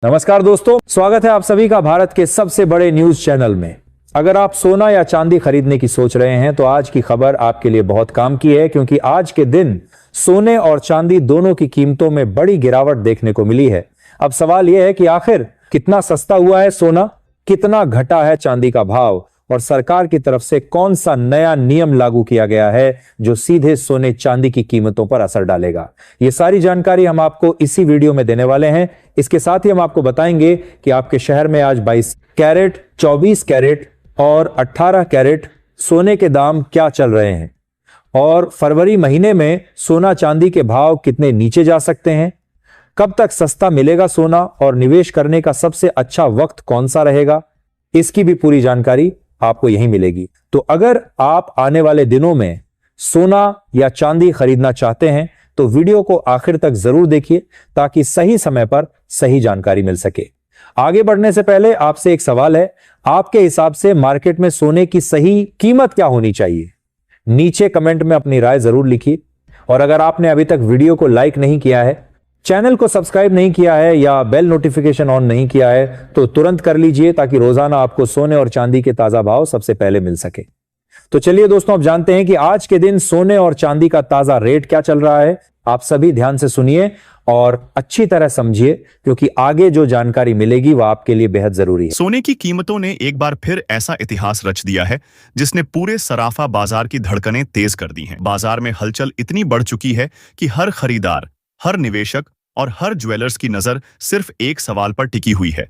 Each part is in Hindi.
नमस्कार दोस्तों, स्वागत है आप सभी का भारत के सबसे बड़े न्यूज चैनल में। अगर आप सोना या चांदी खरीदने की सोच रहे हैं तो आज की खबर आपके लिए बहुत काम की है, क्योंकि आज के दिन सोने और चांदी दोनों की कीमतों में बड़ी गिरावट देखने को मिली है। अब सवाल यह है कि आखिर कितना सस्ता हुआ है सोना, कितना घटा है चांदी का भाव और सरकार की तरफ से कौन सा नया नियम लागू किया गया है जो सीधे सोने चांदी की कीमतों पर असर डालेगा। ये सारी जानकारी हम आपको इसी वीडियो में देने वाले हैं। इसके साथ ही हम आपको बताएंगे कि आपके शहर में आज 22 कैरेट, 24 कैरेट और 18 कैरेट सोने के दाम क्या चल रहे हैं और फरवरी महीने में सोना चांदी के भाव कितने नीचे जा सकते हैं, कब तक सस्ता मिलेगा सोना और निवेश करने का सबसे अच्छा वक्त कौन सा रहेगा, इसकी भी पूरी जानकारी आपको यहीं मिलेगी। तो अगर आप आने वाले दिनों में सोना या चांदी खरीदना चाहते हैं तो वीडियो को आखिर तक जरूर देखिए ताकि सही समय पर सही जानकारी मिल सके। आगे बढ़ने से पहले आपसे एक सवाल है, आपके हिसाब से मार्केट में सोने की सही कीमत क्या होनी चाहिए? नीचे कमेंट में अपनी राय जरूर लिखिए। और अगर आपने अभी तक वीडियो को लाइक नहीं किया है, चैनल को सब्सक्राइब नहीं किया है या बेल नोटिफिकेशन ऑन नहीं किया है तो तुरंत कर लीजिए ताकि रोजाना आपको सोने और चांदी के ताजा भाव सबसे पहले मिल सके। तो चलिए दोस्तों, अब जानते हैं कि आज के दिन सोने और चांदी का ताजा रेट क्या चल रहा है। आप सभी ध्यान से सुनिए और अच्छी तरह समझिए, क्योंकि आगे जो जानकारी मिलेगी वह आपके लिए बेहद जरूरी है। सोने की कीमतों ने एक बार फिर ऐसा इतिहास रच दिया है जिसने पूरे सराफा बाजार की धड़कनें तेज कर दी हैं। बाजार में हलचल इतनी बढ़ चुकी है कि हर खरीदार, हर निवेशक और हर ज्वेलर्स की नजर सिर्फ एक सवाल पर टिकी हुई है,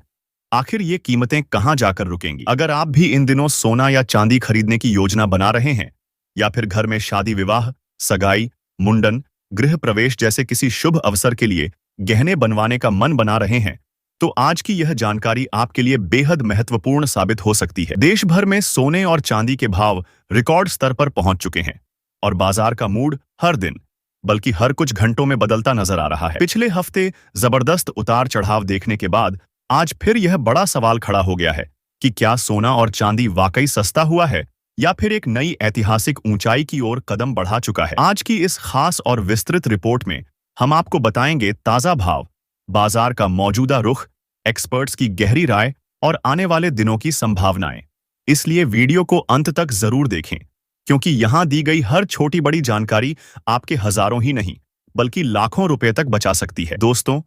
आखिर ये कीमतें कहां जाकर रुकेंगी। अगर आप भी इन दिनों सोना या चांदी खरीदने की योजना बना रहे हैं या फिर घर में शादी विवाह, सगाई, मुंडन, गृह प्रवेश जैसे किसी शुभ अवसर के लिए गहने बनवाने का मन बना रहे हैं, तो आज की यह जानकारी आपके लिए बेहद महत्वपूर्ण साबित हो सकती है। देश भर में सोने और चांदी के भाव रिकॉर्ड स्तर पर पहुंच चुके हैं और बाजार का मूड हर दिन बल्कि हर कुछ घंटों में बदलता नजर आ रहा है। पिछले हफ्ते जबरदस्त उतार चढ़ाव देखने के बाद आज फिर यह बड़ा सवाल खड़ा हो गया है कि क्या सोना और चांदी वाकई सस्ता हुआ है या फिर एक नई ऐतिहासिक ऊंचाई की ओर कदम बढ़ा चुका है। आज की इस खास और विस्तृत रिपोर्ट में हम आपको बताएंगे ताजा भाव, बाजार का मौजूदा रुख, एक्सपर्ट्स की गहरी राय और आने वाले दिनों की संभावनाएं। इसलिए वीडियो को अंत तक जरूर देखें, क्योंकि यहां दी गई हर छोटी बड़ी जानकारी आपके हजारों ही नहीं बल्कि लाखों रुपए तक बचा सकती है। दोस्तों,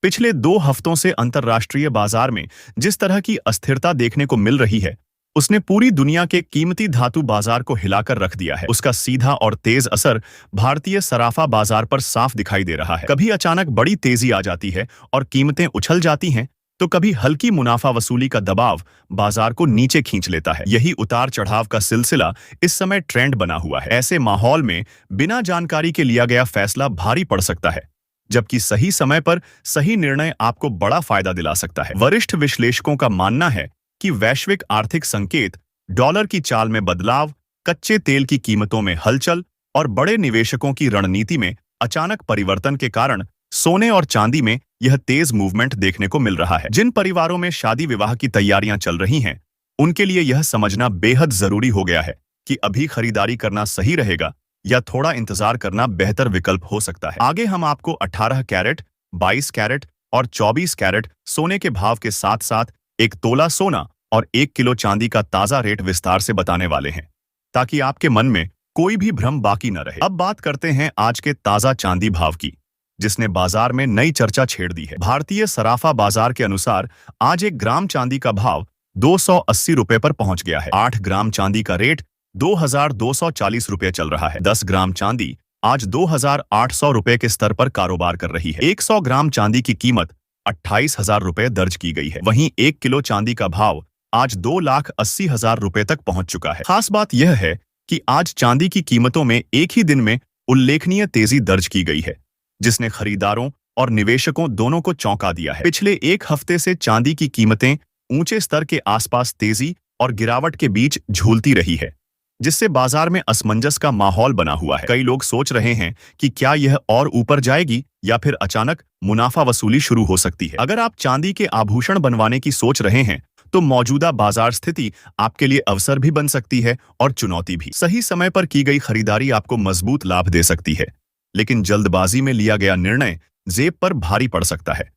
पिछले 2 हफ्तों से अंतर्राष्ट्रीय बाजार में जिस तरह की अस्थिरता देखने को मिल रही है, उसने पूरी दुनिया के कीमती धातु बाजार को हिलाकर रख दिया है। उसका सीधा और तेज असर भारतीय सराफा बाजार पर साफ दिखाई दे रहा है। कभी अचानक बड़ी तेजी आ जाती है और कीमतें उछल जाती हैं, तो कभी हल्की मुनाफा वसूली का दबाव बाजार को नीचे खींच लेता है। यही उतार चढ़ाव का सिलसिला इस समय ट्रेंड बना हुआ है। ऐसे माहौल में बिना जानकारी के लिया गया फैसला भारी पड़ सकता है, जबकि सही समय पर सही निर्णय आपको बड़ा फायदा दिला सकता है। वरिष्ठ विश्लेषकों का मानना है कि वैश्विक आर्थिक संकेत, डॉलर की चाल में बदलाव, कच्चे तेल की कीमतों में हलचल और बड़े निवेशकों की रणनीति में अचानक परिवर्तन के कारण सोने और चांदी में यह तेज मूवमेंट देखने को मिल रहा है। जिन परिवारों में शादी विवाह की तैयारियां चल रही हैं, उनके लिए यह समझना बेहद जरूरी हो गया है कि अभी खरीदारी करना सही रहेगा या थोड़ा इंतजार करना बेहतर विकल्प हो सकता है। आगे हम आपको 18 कैरेट, 22 कैरेट और 24 कैरेट सोने के भाव के साथ साथ 1 तोला सोना और 1 किलो चांदी का ताजा रेट विस्तार से बताने वाले हैं, ताकि आपके मन में कोई भी भ्रम बाकी न रहे। अब बात करते हैं आज के ताजा चांदी भाव की, जिसने बाजार में नई चर्चा छेड़ दी है। भारतीय सराफा बाजार के अनुसार आज 1 ग्राम चांदी का भाव 280 रुपए पर पहुंच गया है। 8 ग्राम चांदी का रेट 2240 रुपए चल रहा है। 10 ग्राम चांदी आज 2800 रुपए के स्तर पर कारोबार कर रही है। 100 ग्राम चांदी की कीमत 28,000 रुपए दर्ज की गई है। वहीं 1 किलो चांदी का भाव आज 2,80,000 रुपए तक पहुंच चुका है। खास बात यह है कि आज चांदी की कीमतों में एक ही दिन में उल्लेखनीय तेजी दर्ज की गई है, जिसने खरीदारों और निवेशकों दोनों को चौंका दिया है। पिछले 1 हफ्ते से चांदी की कीमतें ऊंचे स्तर के आसपास तेजी और गिरावट के बीच झूलती रही है, जिससे बाजार में असमंजस का माहौल बना हुआ है। कई लोग सोच रहे हैं कि क्या यह और ऊपर जाएगी या फिर अचानक मुनाफा वसूली शुरू हो सकती है। अगर आप चांदी के आभूषण बनवाने की सोच रहे हैं तो मौजूदा बाजार स्थिति आपके लिए अवसर भी बन सकती है और चुनौती भी। सही समय पर की गई खरीदारी आपको मजबूत लाभ दे सकती है, लेकिन जल्दबाजी में लिया गया निर्णय जेब पर भारी पड़ सकता है।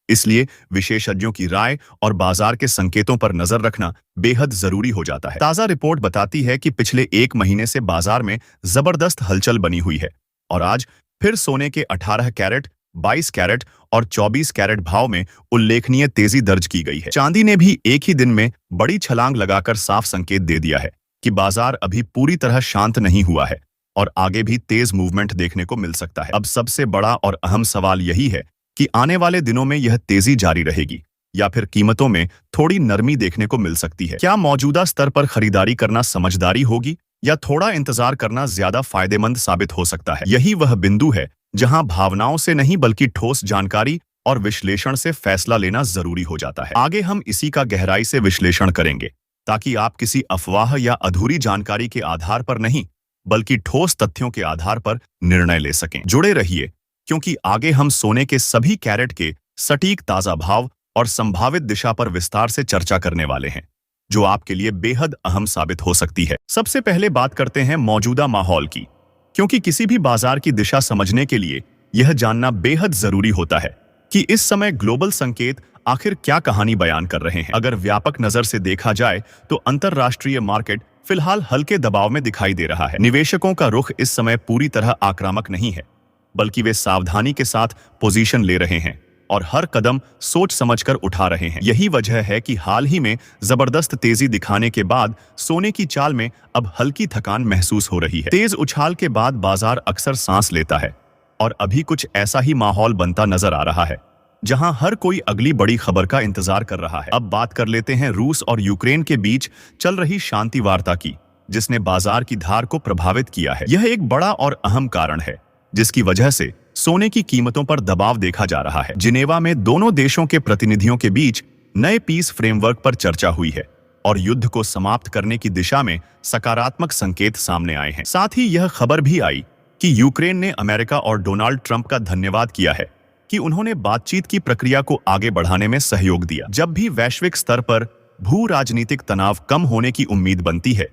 इसलिए विशेषज्ञों की राय और बाजार के संकेतों पर नजर रखना बेहद जरूरी हो जाता है। ताजा रिपोर्ट बताती है कि पिछले 1 महीने से बाजार में जबरदस्त हलचल बनी हुई है और आज फिर सोने के 18 कैरेट, 22 कैरेट और 24 कैरेट भाव में उल्लेखनीय तेजी दर्ज की गई है। चांदी ने भी एक ही दिन में बड़ी छलांग लगाकर साफ संकेत दे दिया है कि बाजार अभी पूरी तरह शांत नहीं हुआ है और आगे भी तेज मूवमेंट देखने को मिल सकता है। अब सबसे बड़ा और अहम सवाल यही है कि आने वाले दिनों में यह तेजी जारी रहेगी या फिर कीमतों में थोड़ी नरमी देखने को मिल सकती है। क्या मौजूदा स्तर पर खरीदारी करना समझदारी होगी या थोड़ा इंतजार करना ज्यादा फायदेमंद साबित हो सकता है? यही वह बिंदु है जहां भावनाओं से नहीं बल्कि ठोस जानकारी और विश्लेषण से फैसला लेना जरूरी हो जाता है। आगे हम इसी का गहराई से विश्लेषण करेंगे ताकि आप किसी अफवाह या अधूरी जानकारी के आधार पर नहीं बल्कि ठोस तथ्यों के आधार पर निर्णय ले सकें। जुड़े रहिए क्योंकि आगे हम सोने के सभी कैरेट के सटीक ताजा भाव और संभावित दिशा पर विस्तार से चर्चा करने वाले हैं जो आपके लिए बेहद अहम साबित हो सकती है। सबसे पहले बात करते हैं मौजूदा माहौल की, क्योंकि किसी भी बाजार की दिशा समझने के लिए यह जानना बेहद जरूरी होता है कि इस समय ग्लोबल संकेत आखिर क्या कहानी बयान कर रहे हैं। अगर व्यापक नजर से देखा जाए तो अंतरराष्ट्रीय मार्केट फिलहाल हल्के दबाव में दिखाई दे रहा है। निवेशकों का रुख इस समय पूरी तरह आक्रामक नहीं है बल्कि वे सावधानी के साथ पोजीशन ले रहे हैं और हर कदम सोच समझकर उठा रहे हैं। यही वजह है कि हाल ही में जबरदस्त तेजी दिखाने के बाद सोने की चाल में अब हल्की थकान महसूस हो रही है। तेज उछाल के बाद बाजार अक्सर सांस लेता है और अभी कुछ ऐसा ही माहौल बनता नजर आ रहा है जहां हर कोई अगली बड़ी खबर का इंतजार कर रहा है। अब बात कर लेते हैं रूस और यूक्रेन के बीच चल रही शांति वार्ता की, जिसने बाजार की धार को प्रभावित किया है। यह एक बड़ा और अहम कारण है जिसकी वजह से सोने की कीमतों पर दबाव देखा जा रहा है। जिनेवा में दोनों देशों के प्रतिनिधियों के बीच नए पीस फ्रेमवर्क पर चर्चा हुई है और युद्ध को समाप्त करने की दिशा में सकारात्मक संकेत सामने आए हैं। साथ ही यह खबर भी आई कि यूक्रेन ने अमेरिका और डोनाल्ड ट्रंप का धन्यवाद किया है कि उन्होंने बातचीत की प्रक्रिया को आगे बढ़ाने में सहयोग दिया। जब भी वैश्विक स्तर पर भू राजनीतिक तनाव कम होने की उम्मीद बनती है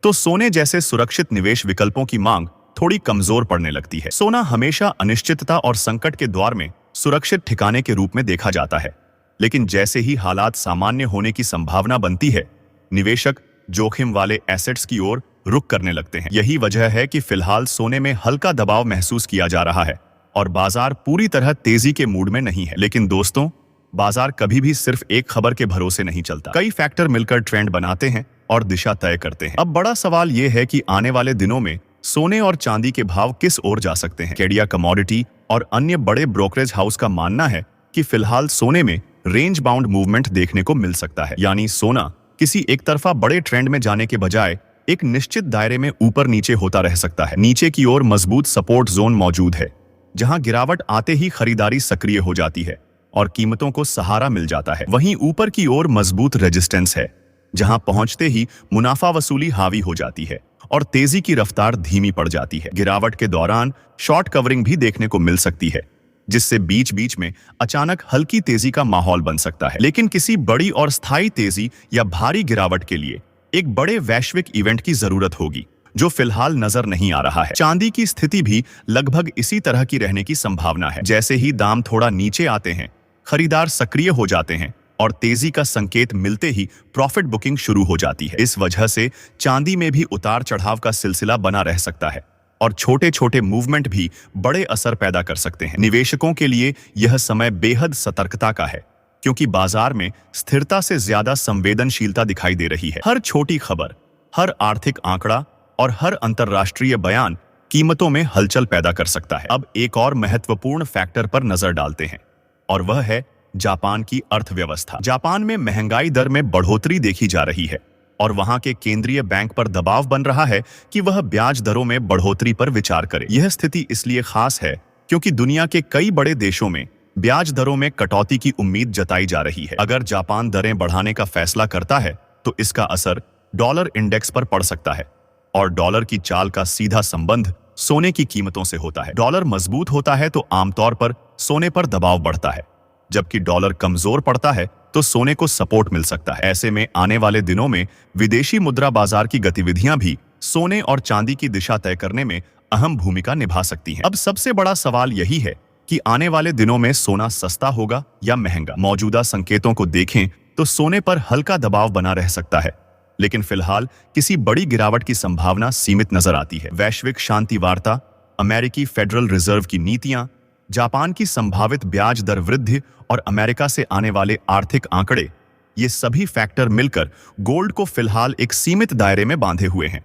तो सोने जैसे सुरक्षित निवेश विकल्पों की मांग थोड़ी कमजोर पड़ने लगती है। सोना हमेशा अनिश्चितता और संकट के द्वार में सुरक्षित ठिकाने के रूप में देखा जाता है, लेकिन जैसे ही हालात सामान्य होने की संभावना बनती है, निवेशक जोखिम वाले एसेट्स की ओर रुख करने लगते हैं। यही वजह है कि फिलहाल सोने में हल्का दबाव महसूस किया जा रहा है और बाजार पूरी तरह तेजी के मूड में नहीं है। लेकिन दोस्तों, बाजार कभी भी सिर्फ एक खबर के भरोसे नहीं चलता। कई फैक्टर मिलकर ट्रेंड बनाते हैं और दिशा तय करते हैं। अब बड़ा सवाल यह है कि आने वाले दिनों में सोने और चांदी के भाव किस ओर जा सकते हैं। कैडिया कमोडिटी और अन्य बड़े ब्रोकरेज हाउस का मानना है कि फिलहाल सोने में रेंज बाउंड मूवमेंट देखने को मिल सकता है, यानी सोना किसी एक तरफा बड़े ट्रेंड में जाने के बजाय एक निश्चित दायरे में ऊपर नीचे होता रह सकता है। नीचे की ओर मजबूत सपोर्ट जोन मौजूद है जहां गिरावट आते ही खरीदारी सक्रिय हो जाती है और कीमतों को सहारा मिल जाता है। वहीं ऊपर की ओर मजबूत रेजिस्टेंस है जहां पहुंचते ही मुनाफा वसूली हावी हो जाती है और तेजी की रफ्तार धीमी पड़ जाती है। गिरावट के दौरान शॉर्ट कवरिंग भी देखने को मिल सकती है, जिससे बीच बीच में अचानक हल्की तेजी का माहौल बन सकता है। लेकिन किसी बड़ी और स्थायी तेजी या भारी गिरावट के लिए एक बड़े वैश्विक इवेंट की जरूरत होगी जो फिलहाल नजर नहीं आ रहा है। चांदी की स्थिति भी लगभग इसी तरह की रहने की संभावना है। जैसे ही दाम थोड़ा नीचे आते हैं, खरीदार सक्रिय हो जाते हैं और तेजी का संकेत मिलते ही प्रॉफिट बुकिंग शुरू हो जाती है। इस वजह से चांदी में भी उतार चढ़ाव का सिलसिला बना रह सकता है और छोटे छोटे मूवमेंट भी बड़े असर पैदा कर सकते हैं। निवेशकों के लिए यह समय बेहद सतर्कता का है क्योंकि बाजार में स्थिरता से ज्यादा संवेदनशीलता दिखाई दे रही है। हर छोटी खबर, हर आर्थिक आंकड़ा और हर अंतरराष्ट्रीय बयान कीमतों में हलचल पैदा कर सकता है। अब एक और महत्वपूर्ण फैक्टर पर नजर डालते हैं और वह है जापान की अर्थव्यवस्था। जापान में महंगाई दर में बढ़ोतरी देखी जा रही है और वहां के केंद्रीय बैंक पर दबाव बन रहा है कि वह ब्याज दरों में बढ़ोतरी पर विचार करे। यह स्थिति इसलिए खास है क्योंकि दुनिया के कई बड़े देशों में ब्याज दरों में कटौती की उम्मीद जताई जा रही है। अगर जापान दरें बढ़ाने का फैसला करता है तो इसका असर डॉलर इंडेक्स पर पड़ सकता है और डॉलर की चाल का सीधा संबंध सोने की कीमतों से होता है। डॉलर मजबूत होता है तो आमतौर पर सोने पर दबाव बढ़ता है, जबकि डॉलर कमजोर पड़ता है तो सोने को सपोर्ट मिल सकता है। ऐसे में आने वाले दिनों में विदेशी मुद्रा बाजार की गतिविधियां भी सोने और चांदी की दिशा तय करने में अहम भूमिका निभा सकती हैं। अब सबसे बड़ा सवाल यही है कि आने वाले दिनों में सोना सस्ता होगा या महंगा। मौजूदा संकेतों को देखें तो सोने पर हल्का दबाव बना रह सकता है, लेकिन फिलहाल किसी बड़ी गिरावट की संभावना सीमित नजर आती है। वैश्विक शांति वार्ता, अमेरिकी फेडरल रिजर्व की नीतियां, जापान की संभावित ब्याज दर वृद्धि और अमेरिका से आने वाले आर्थिक आंकड़े, ये सभी फैक्टर मिलकर गोल्ड को फिलहाल एक सीमित दायरे में बांधे हुए हैं।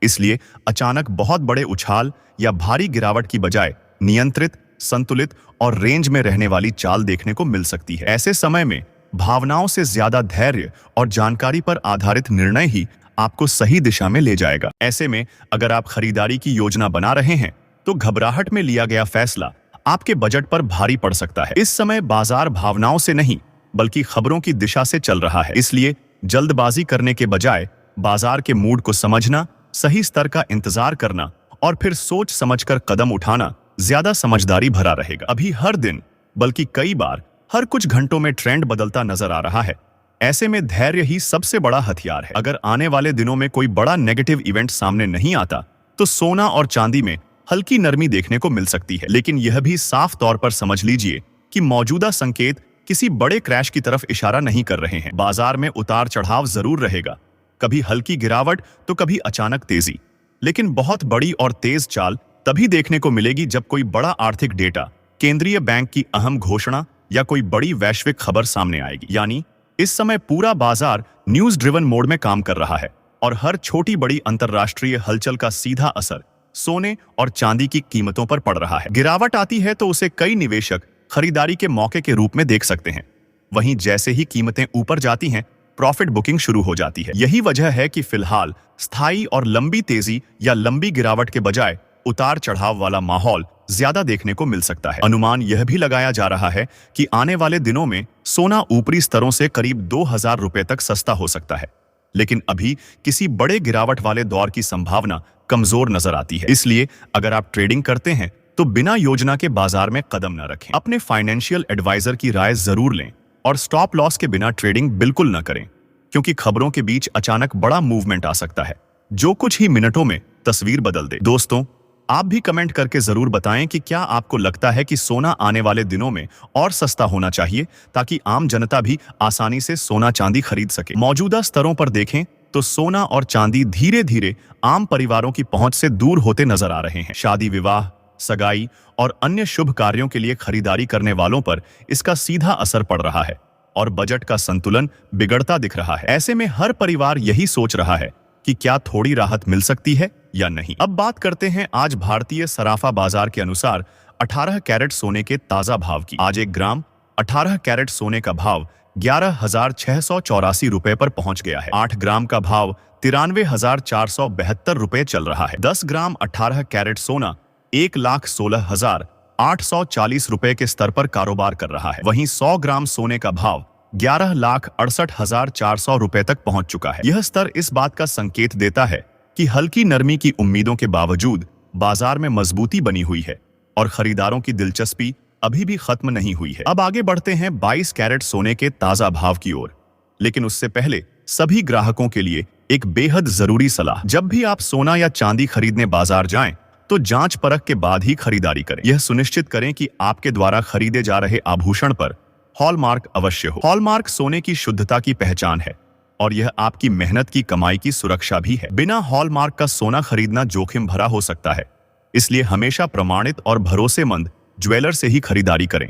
इसलिए अचानक बहुत बड़े उछाल या भारी गिरावट की बजाय नियंत्रित, संतुलित और रेंज में रहने वाली चाल देखने को मिल सकती है। ऐसे समय में भावनाओं से ज्यादा धैर्य और जानकारी पर आधारित निर्णय ही आपको सही दिशा में ले जाएगा। ऐसे में अगर आप खरीदारी की योजना बना रहे हैं तो घबराहट में लिया गया फैसला आपके बजट पर भारी पड़ सकता है। इस समय बाजार भावनाओं से नहीं बल्कि खबरों की दिशा से चल रहा है, इसलिए जल्दबाजी करने के बजाय बाजार के मूड को समझना, सही स्तर का इंतजार करना और फिर सोच समझकर कदम उठाना ज्यादा समझदारी भरा रहेगा। अभी हर दिन बल्कि कई बार हर कुछ घंटों में ट्रेंड बदलता नजर आ रहा है। ऐसे में धैर्य ही सबसे बड़ा हथियार है। अगर आने वाले दिनों में कोई बड़ा नेगेटिव इवेंट सामने नहीं आता तो सोना और चांदी में हल्की नरमी देखने को मिल सकती है, लेकिन यह भी साफ तौर पर समझ लीजिए कि मौजूदा संकेत किसी बड़े क्रैश की तरफ इशारा नहीं कर रहे हैं। बाजार में उतार चढ़ाव जरूर रहेगा, कभी हल्की गिरावट तो कभी अचानक तेजी, लेकिन बहुत बड़ी और तेज चाल तभी देखने को मिलेगी जब कोई बड़ा आर्थिक डेटा, केंद्रीय बैंक की अहम घोषणा या कोई बड़ी वैश्विक खबर सामने आएगी। यानी इस समय पूरा बाजार न्यूज ड्रिवन मोड में काम कर रहा है और हर छोटी बड़ी अंतरराष्ट्रीय हलचल का सीधा असर सोने और चांदी की कीमतों पर पड़ रहा है। गिरावट आती है तो उसे कई निवेशक खरीदारी के मौके के रूप में देख सकते हैं। वहीं जैसे ही कीमतें ऊपर जाती हैं, प्रॉफिट बुकिंग शुरू हो जाती है। यही वजह है कि फिलहाल स्थायी और लंबी तेजी या लंबी गिरावट के बजाय उतार चढ़ाव वाला माहौल ज्यादा देखने को मिल सकता है। अनुमान यह भी लगाया जा रहा है कि आने वाले दिनों में सोना ऊपरी स्तरों से करीब 2000 रुपए तक सस्ता हो सकता है, लेकिन अभी किसी बड़े गिरावट वाले दौर की संभावना कमजोर नजर आती है। इसलिए अगर आप ट्रेडिंग करते हैं तो बिना योजना के बाजार में कदम न रखें। अपने फाइनेंशियल एडवाइजर की राय जरूर लें और स्टॉप लॉस के बिना ट्रेडिंग बिल्कुल न करें, क्योंकि खबरों के बीच अचानक बड़ा मूवमेंट आ सकता है जो कुछ ही मिनटों में तस्वीर बदल दे। दोस्तों, आप भी कमेंट करके जरूर बताएं कि क्या आपको लगता है कि सोना आने वाले दिनों में और सस्ता होना चाहिए ताकि आम जनता भी आसानी से सोना चांदी खरीद सके। मौजूदा स्तरों पर देखें तो सोना और चांदी धीरे धीरे आम परिवारों की पहुंच से दूर होते नजर आ रहे हैं। शादी विवाह, सगाई और अन्य शुभ कार्यों के लिए खरीदारी करने वालों पर इसका सीधा असर पड़ रहा है और बजट का संतुलन बिगड़ता दिख रहा है। ऐसे में हर परिवार यही सोच रहा है कि क्या थोड़ी राहत मिल सकती है या नहीं। अब बात करते हैं आज भारतीय सराफा बाजार के अनुसार 18 कैरेट सोने के ताजा भाव की। आज 1 ग्राम 18 कैरेट सोने का भाव 11,684 रुपए पर पहुंच गया है। 8 ग्राम का भाव 93,472 रुपए चल रहा है। 10 ग्राम 18 कैरेट सोना 1,16,840 रुपए के स्तर पर कारोबार कर रहा है। वहीं 100 ग्राम सोने का भाव 11,68,400 रुपए तक पहुंच चुका है। यह स्तर इस बात का संकेत देता है कि हल्की नरमी की उम्मीदों के बावजूद बाजार में मजबूती बनी हुई है और खरीदारों की दिलचस्पी अभी भी खत्म नहीं हुई है। अब आगे बढ़ते हैं 22 कैरेट सोने के ताजा भाव की ओर, लेकिन उससे पहले सभी ग्राहकों के लिए एक बेहद जरूरी सलाह। जब भी आप सोना या चांदी खरीदने बाजार जाएं, तो जांच परख के बाद ही खरीदारी करें। यह सुनिश्चित करें कि आपके द्वारा खरीदे जा रहे आभूषण पर हॉलमार्क अवश्य हो। हॉलमार्क सोने की शुद्धता की पहचान है और यह आपकी मेहनत की कमाई की सुरक्षा भी है। बिना हॉलमार्क का सोना खरीदना जोखिम भरा हो सकता है, इसलिए हमेशा प्रमाणित और भरोसेमंद ज्वेलर से ही खरीदारी करें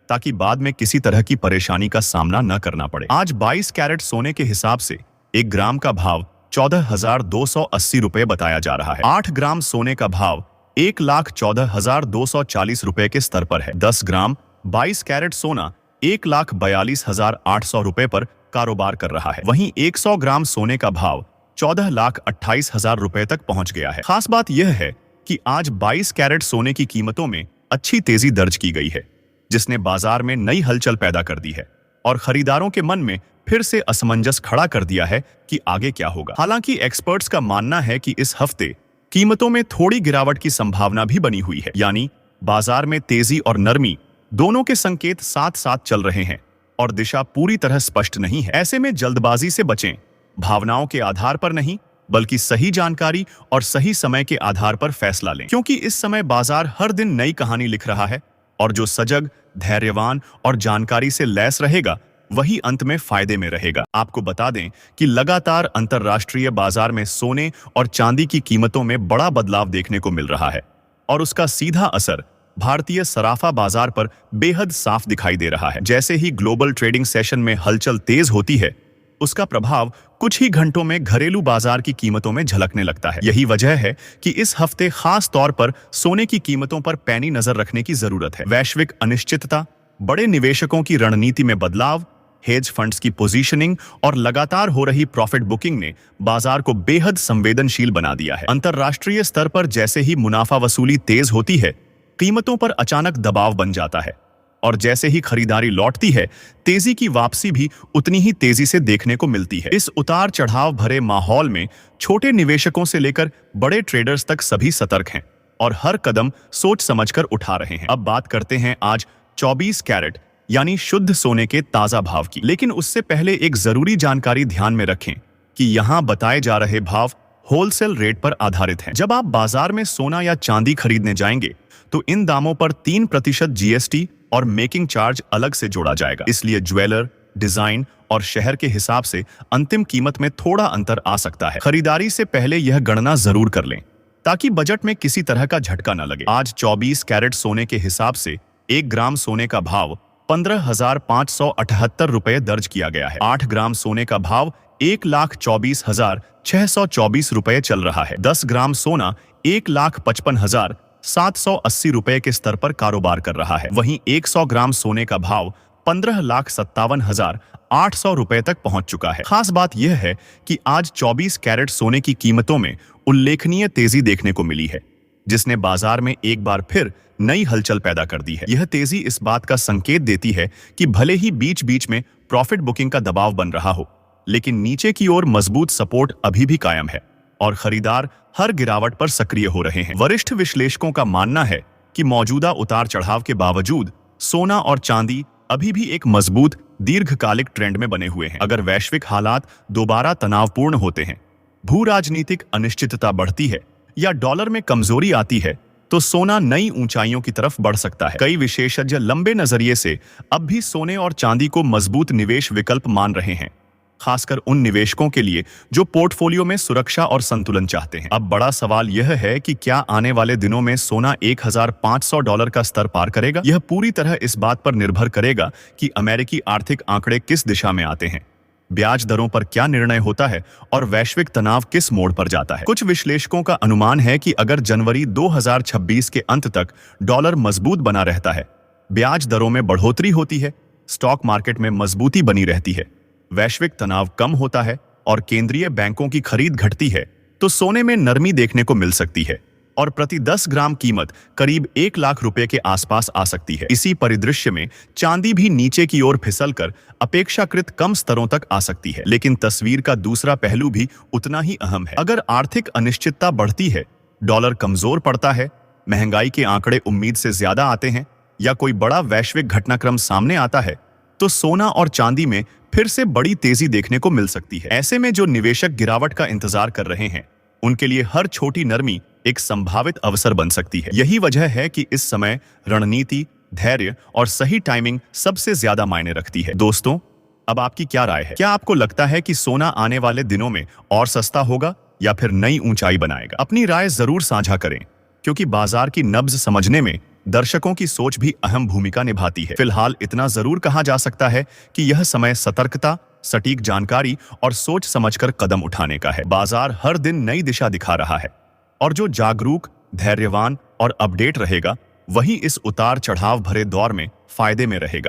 ताकि बाद में किसी तरह की परेशानी का सामना न करना पड़े। आज 22 कैरेट सोने के हिसाब से 1 ग्राम का भाव 14,280 रुपए बताया जा रहा है। 8 ग्राम सोने का भाव 1,14,240 रुपए के स्तर पर है। 10 ग्राम 22 कैरेट सोना 1,42,800 रुपए पर कारोबार कर रहा है। वहीं 100 ग्राम सोने का भाव 14,28,000 रुपए तक पहुंच गया है। खास बात यह है कि आज 22 कैरेट सोने की कीमतों में अच्छी तेजी दर्ज की गई है, जिसने बाजार में नई हलचल पैदा कर दी है और खरीदारों के मन में फिर से असमंजस खड़ा कर दिया है कि आगे क्या होगा। हालांकि एक्सपर्ट्स का मानना है कि इस हफ्ते कीमतों में थोड़ी गिरावट की संभावना भी बनी हुई है, यानी बाजार में तेजी और नरमी दोनों के संकेत साथ साथ चल रहे हैं और दिशा पूरी तरह स्पष्ट नहीं है। ऐसे में जल्दबाजी से बचें, भावनाओं के आधार पर नहीं बल्कि सही जानकारी और सही समय के आधार पर फैसला लें, क्योंकि इस समय बाजार हर दिन नई कहानी लिख रहा है और जो सजग, धैर्यवान और जानकारी से लैस रहेगा वही अंत में फायदे में रहेगा। आपको बता दें कि लगातार अंतर्राष्ट्रीय बाजार में सोने और चांदी की कीमतों में बड़ा बदलाव देखने को मिल रहा है और उसका सीधा असर भारतीय सराफा बाजार पर बेहद साफ दिखाई दे रहा है। जैसे ही ग्लोबल ट्रेडिंग सेशन में हलचल तेज होती है, उसका प्रभाव कुछ ही घंटों में घरेलू बाजार की कीमतों में झलकने लगता है। यही वजह है कि इस हफ्ते खास तौर पर सोने की कीमतों पर पैनी नजर रखने की जरूरत है। वैश्विक अनिश्चितता, बड़े निवेशकों की रणनीति में बदलाव, हेज फंड्स की पोजीशनिंग और लगातार हो रही प्रॉफिट बुकिंग ने बाजार को बेहद संवेदनशील बना दिया है। अंतर्राष्ट्रीय स्तर पर जैसे ही मुनाफा वसूली तेज होती है, कीमतों पर अचानक दबाव बन जाता है और जैसे ही खरीदारी लौटती है, तेजी की वापसी भी उतनी ही तेजी से देखने को मिलती है। इस उतार चढ़ाव भरे माहौल में छोटे निवेशकों से लेकर बड़े ट्रेडर्स तक सभी सतर्क हैं और हर कदम सोच समझकर उठा रहे हैं। अब बात करते हैं आज 24 कैरेट यानी शुद्ध सोने के ताजा भाव की। लेकिन उससे पहले एक जरूरी जानकारी ध्यान में रखें कि यहाँ बताए जा रहे भाव होलसेल रेट पर आधारित हैं। जब आप बाजार में सोना या चांदी खरीदने जाएंगे तो इन दामों पर 3% जीएसटी और मेकिंग चार्ज अलग से जोड़ा जाएगा। इसलिए ज्वेलर, डिजाइन और शहर के हिसाब से अंतिम कीमत में थोड़ा अंतर आ सकता है। खरीदारी से पहले यह गणना जरूर कर लें ताकि बजट में किसी तरह का झटका न लगे। आज 24 कैरेट सोने के हिसाब से 1 ग्राम सोने का भाव 15,578 रुपए दर्ज किया गया है। 8 ग्राम सोने का भाव 1,24,624 रुपए चल रहा है। 10 ग्राम सोना 1,55,780 रुपए के स्तर पर कारोबार कर रहा है। वहीं 100 ग्राम सोने का भाव 15,57,800 रुपए तक पहुंच चुका है। खास बात यह है कि आज 24 कैरेट सोने की कीमतों में उल्लेखनीय तेजी देखने को मिली है, जिसने बाजार में एक बार फिर नई हलचल पैदा कर दी है। यह तेजी इस बात का संकेत देती है कि भले ही बीच बीच में प्रॉफिट बुकिंग का दबाव बन रहा हो, लेकिन नीचे की ओर मजबूत सपोर्ट अभी भी कायम है और खरीदार हर गिरावट पर सक्रिय हो रहे हैं। वरिष्ठ विश्लेषकों का मानना है कि मौजूदा उतार चढ़ाव के बावजूद सोना और चांदी अभी भी एक मजबूत दीर्घकालिक ट्रेंड में बने हुए हैं। अगर वैश्विक हालात दोबारा तनावपूर्ण होते हैं, भू राजनीतिक अनिश्चितता बढ़ती है या डॉलर में कमजोरी आती है, तो सोना नई ऊंचाइयों की तरफ बढ़ सकता है। कई विशेषज्ञ लंबे नजरिए से अब भी सोने और चांदी को मजबूत निवेश विकल्प मान रहे हैं, खासकर उन निवेशकों के लिए जो पोर्टफोलियो में सुरक्षा और संतुलन चाहते हैं। अब बड़ा सवाल यह है कि क्या आने वाले दिनों में सोना $1,500 का स्तर पार करेगा? यह पूरी तरह इस बात पर निर्भर करेगा कि अमेरिकी आर्थिक आंकड़े किस दिशा में आते हैं, ब्याज दरों पर क्या निर्णय होता है और वैश्विक तनाव किस मोड़ पर जाता है। कुछ विश्लेषकों का अनुमान है कि अगर जनवरी 2026 के अंत तक डॉलर मजबूत बना रहता है, ब्याज दरों में बढ़ोतरी होती है, स्टॉक मार्केट में मजबूती बनी रहती है, वैश्विक तनाव कम होता है और केंद्रीय बैंकों की खरीद घटती है, तो सोने में नरमी देखने को मिल सकती है और प्रति 10 ग्राम कीमत करीब 1 लाख रुपए के आसपास आ सकती है। इसी परिदृश्य में चांदी भी नीचे की ओर फिसलकर अपेक्षाकृत कम स्तरों तक आ सकती है। लेकिन तस्वीर का दूसरा पहलू भी उतना ही अहम है। अगर आर्थिक अनिश्चितता बढ़ती है, डॉलर कमजोर पड़ता है, महंगाई के आंकड़े उम्मीद से ज्यादा आते हैं या कोई बड़ा वैश्विक घटनाक्रम सामने आता है, तो सोना और चांदी में फिर से बड़ी तेजी देखने को मिल सकती है। ऐसे में जो निवेशक गिरावट का इंतजार कर रहे हैं, उनके लिए हर छोटी नरमी एक संभावित अवसर बन सकती है। यही वजह है कि इस समय रणनीति, धैर्य और सही टाइमिंग सबसे ज्यादा मायने रखती है। दोस्तों, अब आपकी क्या राय है? क्या आपको लगता है कि सोना आने वाले दिनों में और सस्ता होगा या फिर नई ऊंचाई बनाएगा? अपनी राय जरूर साझा करें, क्योंकि बाजार की नब्ज समझने में दर्शकों की सोच भी अहम भूमिका निभाती है। फिलहाल इतना जरूर कहा जा सकता है कि यह समय सतर्कता, सटीक जानकारी और सोच समझकर कदम उठाने का है। बाजार हर दिन नई दिशा दिखा रहा है और जो जागरूक, धैर्यवान और अपडेट रहेगा, वही इस उतार चढ़ाव भरे दौर में फायदे में रहेगा।